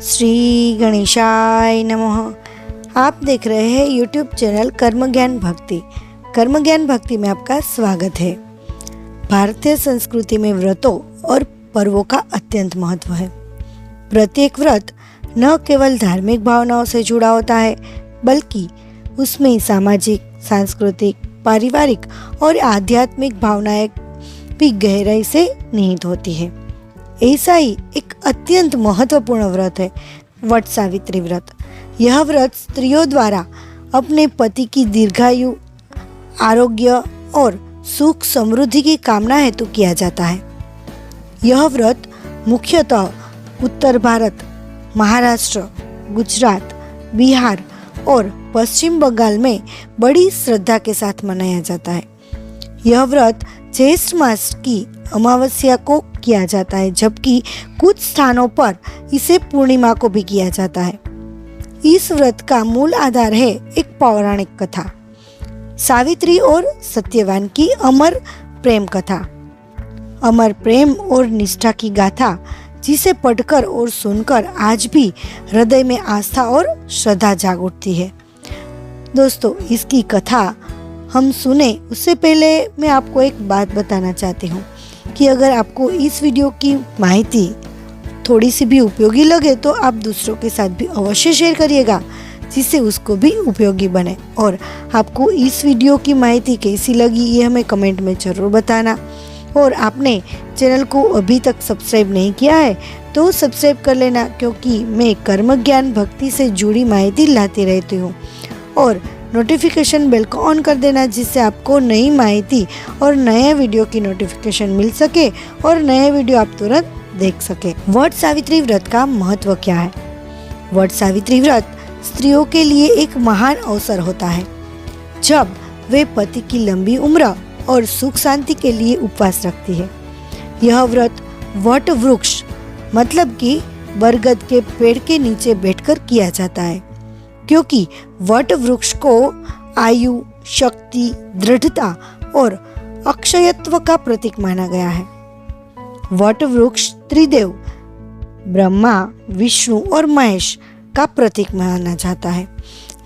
श्री गणेशाय नमः। आप देख रहे हैं यूट्यूब चैनल कर्म ज्ञान भक्ति। कर्म ज्ञान भक्ति में आपका स्वागत है। भारतीय संस्कृति में व्रतों और पर्वों का अत्यंत महत्व है। प्रत्येक व्रत न केवल धार्मिक भावनाओं से जुड़ा होता है, बल्कि उसमें सामाजिक, सांस्कृतिक, पारिवारिक और आध्यात्मिक भावनाएं भी गहराई से निहित होती है। ऐसा ही एक अत्यंत महत्वपूर्ण व्रत है वट सावित्री व्रत। यह व्रत स्त्रियों द्वारा अपने पति की दीर्घायु, आरोग्य और सुख समृद्धि की कामना हेतु किया जाता है। यह व्रत मुख्यतः उत्तर भारत, महाराष्ट्र, गुजरात, बिहार और पश्चिम बंगाल में बड़ी श्रद्धा के साथ मनाया जाता है। यह व्रत ज्येष्ठ मास की अमावस्या को किया जाता है, जबकि कुछ स्थानों पर इसे पूर्णिमा को भी किया जाता है। इस व्रत का मूल आधार है एक पौराणिक कथा, सावित्री और सत्यवान की अमर प्रेम कथा। अमर प्रेम और निष्ठा की गाथा, जिसे पढ़कर और सुनकर आज भी हृदय में आस्था और श्रद्धा जाग उठती है। दोस्तों, इसकी कथा हम सुने उससे पहले मैं आपको एक बात बताना चाहती हूँ कि अगर आपको इस वीडियो की माहिती थोड़ी सी भी उपयोगी लगे तो आप दूसरों के साथ भी अवश्य शेयर करिएगा, जिससे उसको भी उपयोगी बने। और आपको इस वीडियो की माहिती कैसी लगी ये हमें कमेंट में ज़रूर बताना। और आपने चैनल को अभी तक सब्सक्राइब नहीं किया है तो सब्सक्राइब कर लेना, क्योंकि मैं कर्म ज्ञान भक्ति से जुड़ी माहिती लाती रहती हूँ। और नोटिफिकेशन बेल को ऑन कर देना, जिससे आपको नई माहिती और नए वीडियो की नोटिफिकेशन मिल सके और नए वीडियो आप तुरंत देख सके। वट सावित्री व्रत का महत्व क्या है? वट सावित्री व्रत स्त्रियों के लिए एक महान अवसर होता है, जब वे पति की लंबी उम्र और सुख शांति के लिए उपवास रखती है। यह व्रत वट वृक्ष मतलब कि बरगद के पेड़ के नीचे बैठकर किया जाता है, क्योंकि वट वृक्ष को आयु, शक्ति, दृढ़ता और अक्षयत्व का प्रतीक माना गया है। वट वृक्ष त्रिदेव ब्रह्मा, विष्णु और महेश का प्रतीक माना जाता है।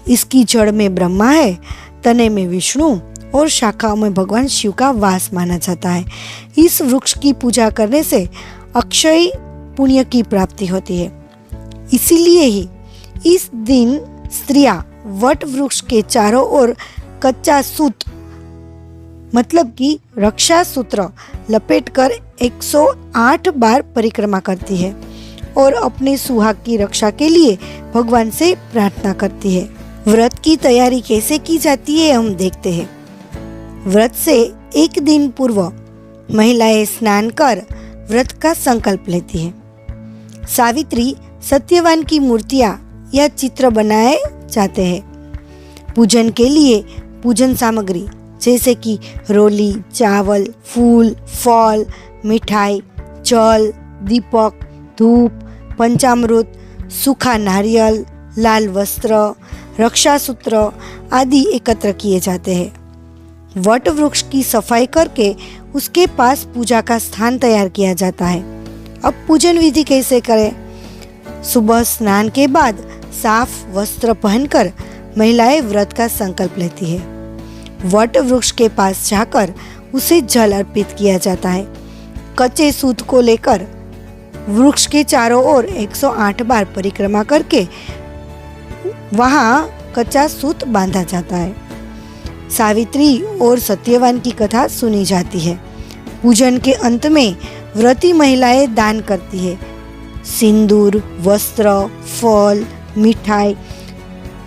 इसकी जड़ में ब्रह्मा है, तने में विष्णु और शाखाओं में भगवान शिव का वास माना जाता है। इस वृक्ष की पूजा करने से अक्षय पुण्य की प्राप्ति होती है। इसीलिए ही इस दिन स्त्रियां वट वृक्ष के चारों ओर कच्चा सूत मतलब कि रक्षा सूत्र लपेटकर 108 बार परिक्रमा करती है और अपने सुहाग की रक्षा के लिए भगवान से प्रार्थना करती है। व्रत की तैयारी कैसे की जाती है हम देखते हैं। व्रत से एक दिन पूर्व महिलाएं स्नान कर व्रत का संकल्प लेती है। सावित्री, सत्यवान की मूर्तियां या चित्र बनाए जाते हैं। पूजन के लिए पूजन सामग्री जैसे कि रोली, चावल, फूल, फल, मिठाई, जल, दीपक, धूप, पंचामृत, सूखा नारियल, लाल वस्त्र, रक्षा सूत्र आदि एकत्र किए जाते हैं। वट वृक्ष की सफाई करके उसके पास पूजा का स्थान तैयार किया जाता है। अब पूजन विधि कैसे करें? सुबह स्नान के बाद साफ वस्त्र पहनकर महिलाएं व्रत का संकल्प लेती है। वट वृक्ष के पास जाकर उसे जल अर्पित किया जाता है। कच्चे सूत को लेकर वृक्ष के चारों ओर 108 बार परिक्रमा करके वहां कच्चा सूत बांधा जाता है। सावित्री और सत्यवान की कथा सुनी जाती है। पूजन के अंत में व्रती महिलाएं दान करती है। सिंदूर, वस्त्र, फल, मिठाई,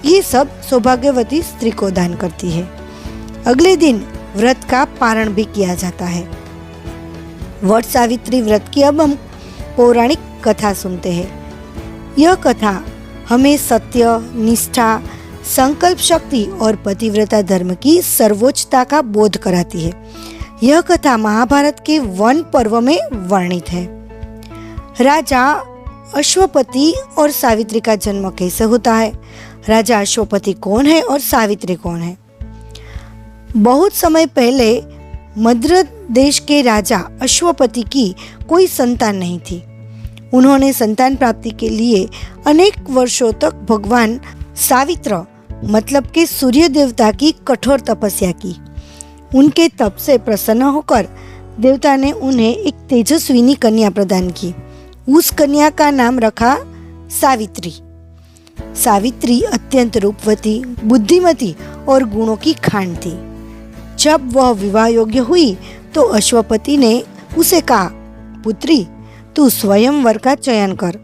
ये सब सौभाग्यवती स्त्री को दान करती है। अगले दिन व्रत का पारण भी किया जाता है। वट सावित्री व्रत की अब हम पौराणिक कथा सुनते हैं। यह कथा हमें सत्य, निष्ठा, संकल्प शक्ति और पतिव्रता धर्म की सर्वोच्चता का बोध कराती है। यह कथा महाभारत के वन पर्व में वर्णित है। राजा अश्वपति और सावित्री का जन्म कैसे होता है? राजा अश्वपति कौन है और सावित्री कौन है? बहुत समय पहले मद्र देश के राजा अश्वपति की कोई संतान नहीं थी। उन्होंने संतान प्राप्ति के लिए अनेक वर्षों तक भगवान सावित्र मतलब के सूर्य देवता की कठोर तपस्या की। उनके तप से प्रसन्न होकर देवता ने उन्हें एक तेजस्विनी कन्या प्रदान की। उस कन्या का नाम रखा सावित्री। सावित्री अत्यंत रूपवती, बुद्धिमती और गुणों की खान थी। जब वह विवाह योग्य हुई तो अश्वपति ने उसे कहा, पुत्री, तू स्वयंवर का चयन कर,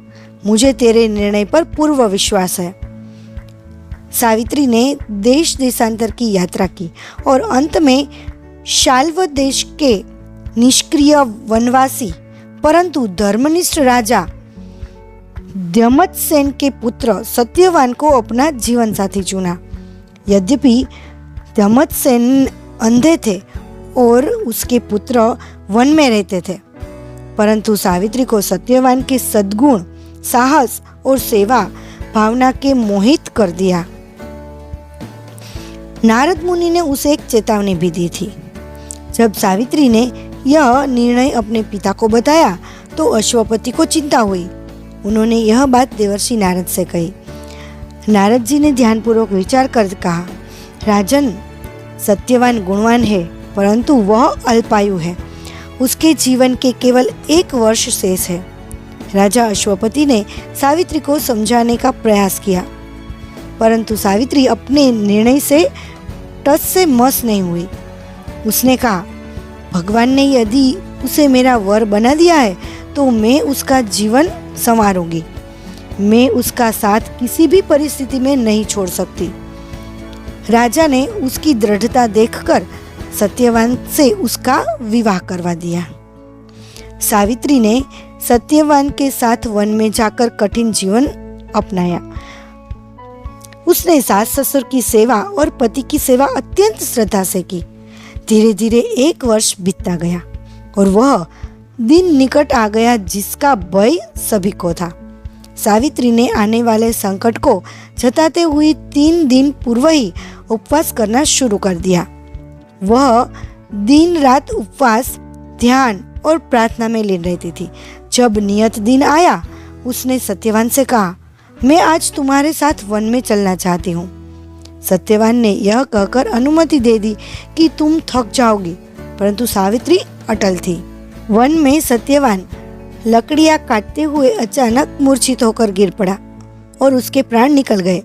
मुझे तेरे निर्णय पर पूर्ण विश्वास है। सावित्री ने देश देशांतर की यात्रा की और अंत में शाल्व देश के निष्क्रिय वनवासी परंतु धर्मनिष्ठ राजा दमत्सेन के पुत्र सत्यवान को अपना जीवन साथी चुना। यद्यपि दमत्सेन अंधे थे और उसके पुत्र वन में रहते थे, परंतु सावित्री को सत्यवान के सद्गुण, साहस और सेवा भावना के मोहित कर दिया। नारद मुनि ने उसे एक चेतावनी भी दी थी। जब सावित्री ने यह निर्णय अपने पिता को बताया तो अश्वपति को चिंता हुई। उन्होंने यह बात देवर्षि नारद से कही। नारद जी ने ध्यानपूर्वक विचार कर कहा, राजन, सत्यवान गुणवान है, परंतु वह अल्पायु है। उसके जीवन के केवल 1 वर्ष शेष है। राजा अश्वपति ने सावित्री को समझाने का प्रयास किया, परंतु सावित्री अपने निर्णय से टस से मस नहीं हुई। उसने कहा, भगवान ने यदि उसे मेरा वर बना दिया है तो मैं उसका जीवन संवारूंगी। मैं उसका साथ किसी भी परिस्थिति में नहीं छोड़ सकती। राजा ने उसकी दृढ़ता देखकर सत्यवान से उसका विवाह करवा दिया। सावित्री ने सत्यवान के साथ वन में जाकर कठिन जीवन अपनाया। उसने सास ससुर की सेवा और पति की सेवा अत्यंत श्रद्धा से की। धीरे धीरे 1 वर्ष बीतता गया और वह दिन निकट आ गया जिसका भय सभी को था। सावित्री ने आने वाले संकट को जताते हुए 3 दिन पूर्व ही उपवास करना शुरू कर दिया। वह दिन रात उपवास, ध्यान और प्रार्थना में लीन रहती थी। जब नियत दिन आया, उसने सत्यवान से कहा, मैं आज तुम्हारे साथ वन में चलना चाहती हूँ। सत्यवान ने यह कहकर अनुमति दे दी कि तुम थक जाओगी, परंतु सावित्री अटल थी। वन में सत्यवान लकड़ियां काटते हुए अचानक मूर्छित होकर गिर पड़ा और उसके प्राण निकल गए।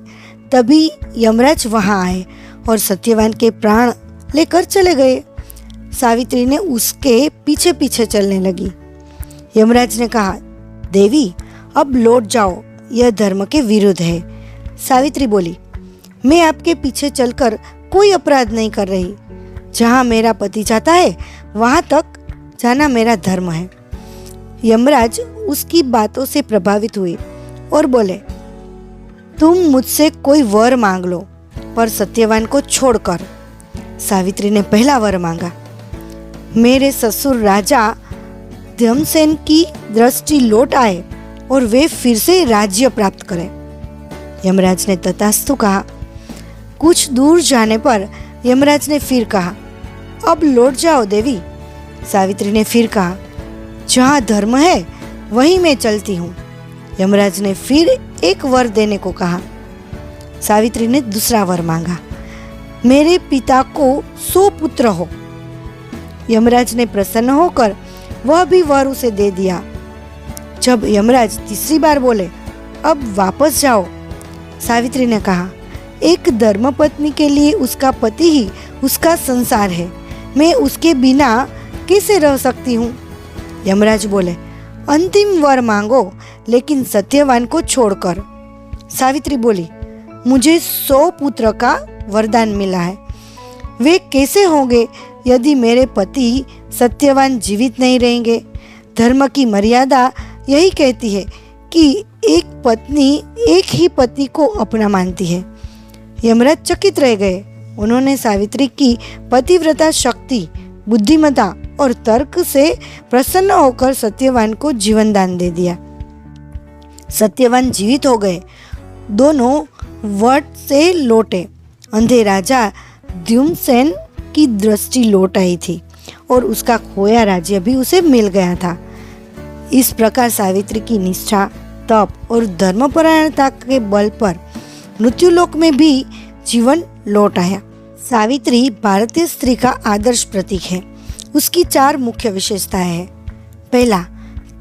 तभी यमराज वहां आए और सत्यवान के प्राण लेकर चले गए। सावित्री ने उसके पीछे पीछे चलने लगी। यमराज ने कहा, देवी, अब लौट जाओ, यह धर्म के विरुद्ध है। सावित्री बोली, मैं आपके पीछे चलकर कोई अपराध नहीं कर रही। जहाँ मेरा पति जाता है वहां तक जाना मेरा धर्म है। यमराज उसकी बातों से प्रभावित हुए और बोले, तुम मुझसे कोई वर मांग लो, पर सत्यवान को छोड़कर। सावित्री ने पहला वर मांगा, मेरे ससुर राजा दमसेन की दृष्टि लौट आए और वे फिर से राज्य प्राप्त करें। यमराज ने तथास्तु कहा। कुछ दूर जाने पर यमराज ने फिर कहा, अब लौट जाओ देवी। सावित्री ने फिर कहा, जहाँ धर्म है वहीं मैं चलती हूँ। यमराज ने फिर एक वर देने को कहा। सावित्री ने दूसरा वर मांगा, मेरे पिता को 100 पुत्र हो। यमराज ने प्रसन्न होकर वह भी वर उसे दे दिया। जब यमराज तीसरी बार बोले, अब वापस जाओ, सावित्री ने कहा, एक धर्मपत्नी के लिए उसका पति ही उसका संसार है। मैं उसके बिना कैसे रह सकती हूँ? यमराज बोले, अंतिम वर मांगो, लेकिन सत्यवान को छोड़कर। सावित्री बोली, मुझे 100 पुत्र का वरदान मिला है। वे कैसे होंगे यदि मेरे पति सत्यवान जीवित नहीं रहेंगे? धर्म की मर्यादा यही कहती है कि एक पत्नी एक ही पति को अपना मानती है। यमराज चकित रह गए। उन्होंने सावित्री की पतिव्रता शक्ति, बुद्धिमता और तर्क से प्रसन्न होकर सत्यवान को जीवन दान दे दिया। सत्यवान जीवित हो गए। दोनों वट से लौटे। अंधे राजा द्युम्नसेन की दृष्टि लौट आई थी और उसका खोया राज्य भी उसे मिल गया था। इस प्रकार सावित्री की निष्ठा, तप और धर्मपरायणता के बल पर मृत्युलोक में भी जीवन लौट आया। सावित्री भारतीय स्त्री का आदर्श प्रतीक है। उसकी 4 मुख्य विशेषताएं हैं। पहला,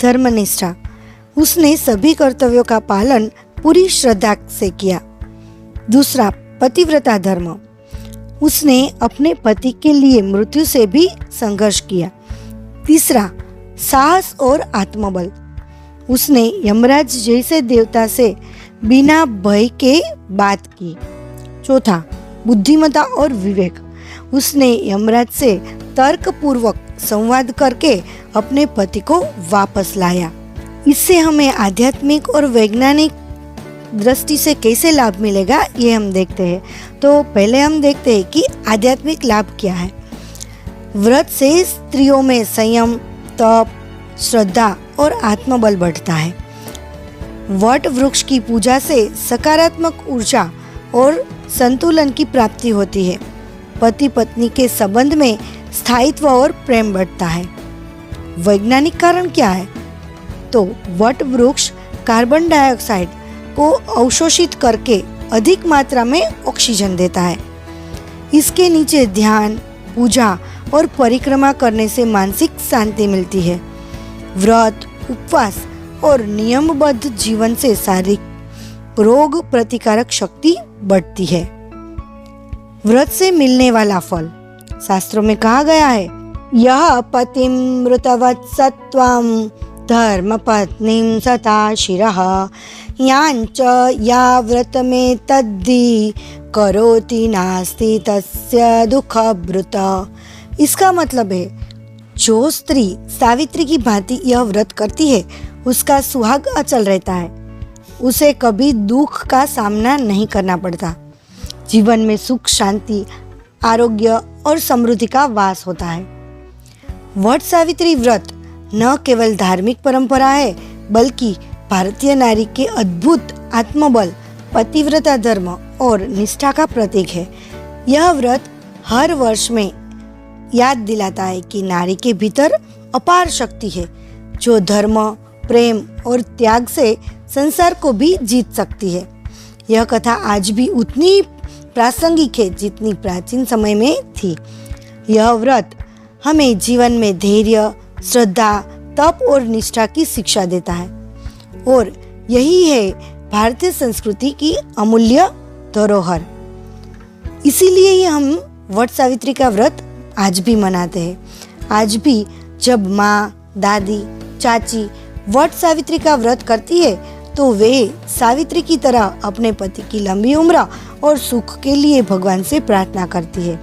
धर्मनिष्ठा। उसने सभी कर्तव्यों का पालन पूरी श्रद्धा से किया। दूसरा, पतिव्रता धर्म। उसने अपने पति के लिए मृत्यु से भी संघर्ष किया। तीसरा, साहस और आत्मबल। उसने यमराज जैसे देवता से बिना भय के बात की। चौथा, बुद्धिमत्ता और विवेक। उसने यमराज से तर्कपूर्वक संवाद करके अपने पति को वापस लाया। इससे हमें आध्यात्मिक और वैज्ञानिक दृष्टि से कैसे लाभ मिलेगा, ये हम देखते हैं। तो पहले हम देखते हैं कि आध्यात्मिक लाभ क्या है। व्रत से स्त्रियों में संयम, तप, श्रद्धा और आत्मबल बढ़ता है। वट वृक्ष की पूजा से सकारात्मक ऊर्जा और संतुलन की प्राप्ति होती है। पति पत्नी के संबंध में स्थायित्व और प्रेम बढ़ता है। वैज्ञानिक कारण क्या है? तो वट वृक्ष कार्बन डाइऑक्साइड को अवशोषित करके अधिक मात्रा में ऑक्सीजन देता है। इसके नीचे ध्यान, पूजा और परिक्रमा करने से मानसिक शांति मिलती है। व्रत, उपवास और नियमबद्ध जीवन से शारीरिक रोग प्रतिकारक शक्ति बढ़ती है। व्रत से मिलने वाला फल, शास्त्रों में कहा गया है, यह पतिम मृतवत् सत्वं धर्म पत्नीं सता शिरः यांच या व्रत में तद्धि करोति नास्ति तस्य दुख ब्रुत। इसका मतलब है, जो स्त्री सावित्री की भांति यह व्रत करती है उसका सुहाग अचल रहता है। उसे कभी दुख का सामना नहीं करना पड़ता। जीवन में सुख, शांति, आरोग्य और समृद्धि का वास होता है। वट सावित्री व्रत न केवल धार्मिक परंपरा है, बल्कि भारतीय नारी के अद्भुत आत्मबल, पतिव्रता धर्म और निष्ठा का प्रतीक है। यह व्रत हर वर्ष में याद दिलाता है कि नारी के भीतर अपार शक्ति है, जो धर्म, प्रेम और त्याग से संसार को भी जीत सकती है। यह कथा आज भी उतनी प्रासंगिक है जितनी प्राचीन समय में थी। यह व्रत हमें जीवन में धैर्य, श्रद्धा, तप और निष्ठा की शिक्षा देता है और यही है भारतीय संस्कृति की अमूल्य धरोहर। इसीलिए ही हम वट सावित्री का व्रत आज भी मनाते हैं। आज भी जब माँ, दादी, चाची वट सावित्री का व्रत करती है तो वे सावित्री की तरह अपने पति की लंबी उम्र और सुख के लिए भगवान से प्रार्थना करती है।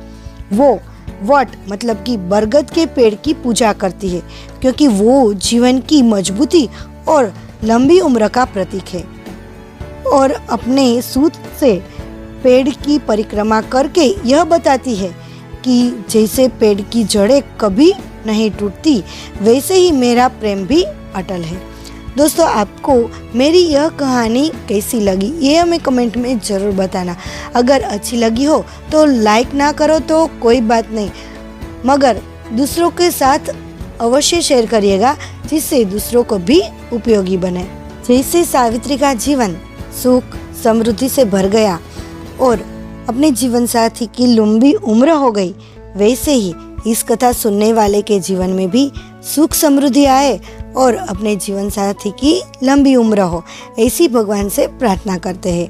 वो वट मतलब कि बरगद के पेड़ की पूजा करती है, क्योंकि वो जीवन की मजबूती और लंबी उम्र का प्रतीक है। और अपने सूत से पेड़ की परिक्रमा करके यह बताती है कि जैसे पेड़ की जड़ें कभी नहीं टूटती, वैसे ही मेरा प्रेम भी अटल है। दोस्तों, आपको मेरी यह कहानी कैसी लगी ये हमें कमेंट में ज़रूर बताना। अगर अच्छी लगी हो तो लाइक ना करो तो कोई बात नहीं, मगर दूसरों के साथ अवश्य शेयर करिएगा, जिससे दूसरों को भी उपयोगी बने। जैसे सावित्री का जीवन सुख समृद्धि से भर गया और अपने जीवन साथी की लंबी उम्र हो गई, वैसे ही इस कथा सुनने वाले के जीवन में भी सुख समृद्धि आए और अपने जीवन साथी की लंबी उम्र हो, ऐसी भगवान से प्रार्थना करते हैं।